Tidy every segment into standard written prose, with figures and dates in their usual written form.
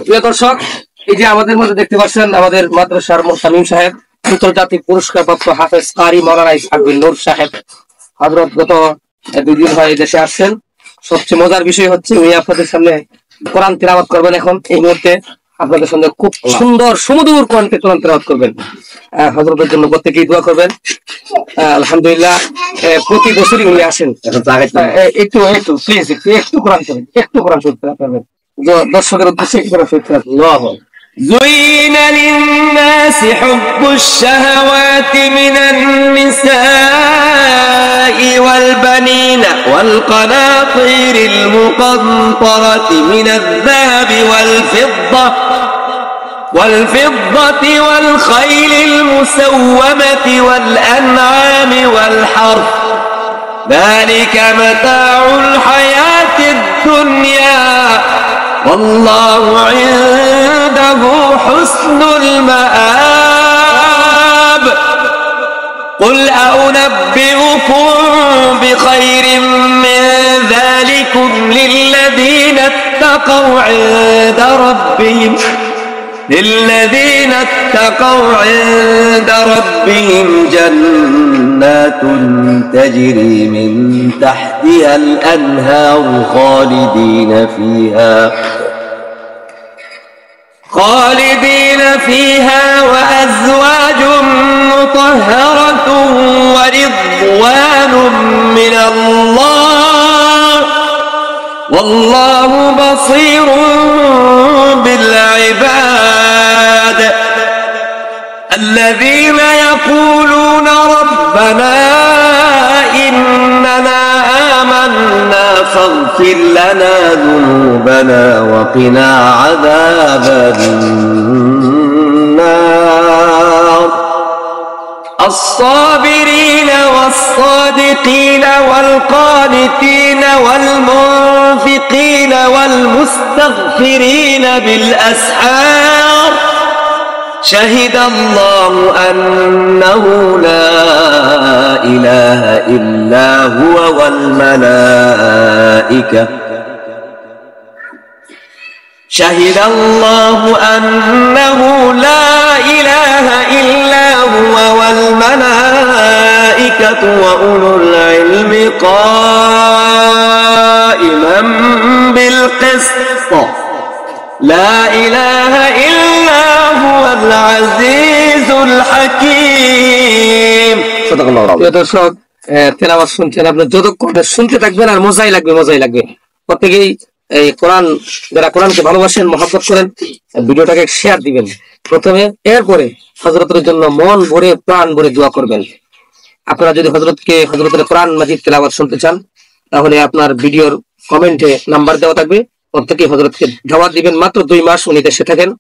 প্রিয় দর্শক, এই যে আমাদের মধ্যে দেখতে পাচ্ছেন আমাদের মাদ্রাসার মোহতামিম সাহেব, আন্তর্জাতিক পুরস্কার প্রাপ্ত হাফেজ কারি মাওলানা ইসহাক বিন নূর সাহেব। হযরত গত 2 দিন হয় দেশে আসছেন। সবচেয়ে মজার বিষয় হচ্ছে উনি আপনাদের সামনে কোরআন তিলাওয়াত করবেন। এখন এই মুহূর্তে আপনাদের সামনে খুব সুন্দর সুমধুর কণ্ঠে কোরআন তিলাওয়াত করবেন। হযরতের জন্য প্রত্যেকেই দোয়া করবেন। আলহামদুলিল্লাহ, প্রতি বছরই উনি আসেন। একটু প্লিজ একটু কোরআন শরীফ তিলাওয়াত করবেন। দর্শকের উদ্দেশ্যে একটু কোরআন শরীফ তিলাওয়াত করবেন। زين للناس حب الشهوات من النساء والبنين والقناطير المقنطرة من الذهب والفضة والخيل المسومة والأنعام والحرث ذلك متاع الحياة الدنيا والله عنده حسن المآب قل أنبئكم بخير من ذلكم للذين اتقوا عند ربهم جنات تجري من تحتها الأنهار خالدين فيها وأزواج مطهرة ورضوان من الله والله بصير بالعباد الذين يقولون ربنا إننا آمنا فاغفر لنا ذنوبنا وقنا عذاب النار الصابرين والصادقين والقانتين والمنفقين والمستغفرين بالأسحار شهد الله أنه لا إله إلا هو والملائكة شهد الله أنه لا إله إلا هو والملائكة وأولو العلم قائما بالقسط لا إله إلا هو العزيز الحكيم صدق الله العظيم। দর্শক, তেলাওয়াত শুনছেন, আপনি যতক্ষণ শুনতে থাকবেন আর মজাই লাগবে। প্রত্যেকেই এই কোরআন, যারা কোরআনকে ভালোবাসেন, মহব্বত করেন, ভিডিওটাকে শেয়ার দিবেন প্রথমে, এরপরে হযরতের জন্য মন ভরে প্রাণ ভরে দোয়া করবেন। আপনারা যদি হযরতের কোরআন মাজিদ তেলাওয়াত শুনতে চান, তাহলে আপনার ভিডিওর কমেন্টে নাম্বার দেওয়া থাকবে। প্রত্যেকেই হযরতকে দাওয়াত দিবেন। মাত্র 2 মাস উনি দেশে থাকেন,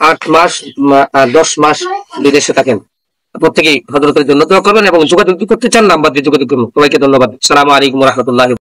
8 মাস 10 মাস উনি দেশে থাকেন। প্রত্যেকেই হযরতের জন্য দোয়া করবেন এবং যোগাযোগ করতে চান, নাম্বার দিয়ে যোগাযোগ করুন। সবাইকে ধন্যবাদ। আসসালামু আলাইকুম ওয়া রাহমাতুল্লাহি।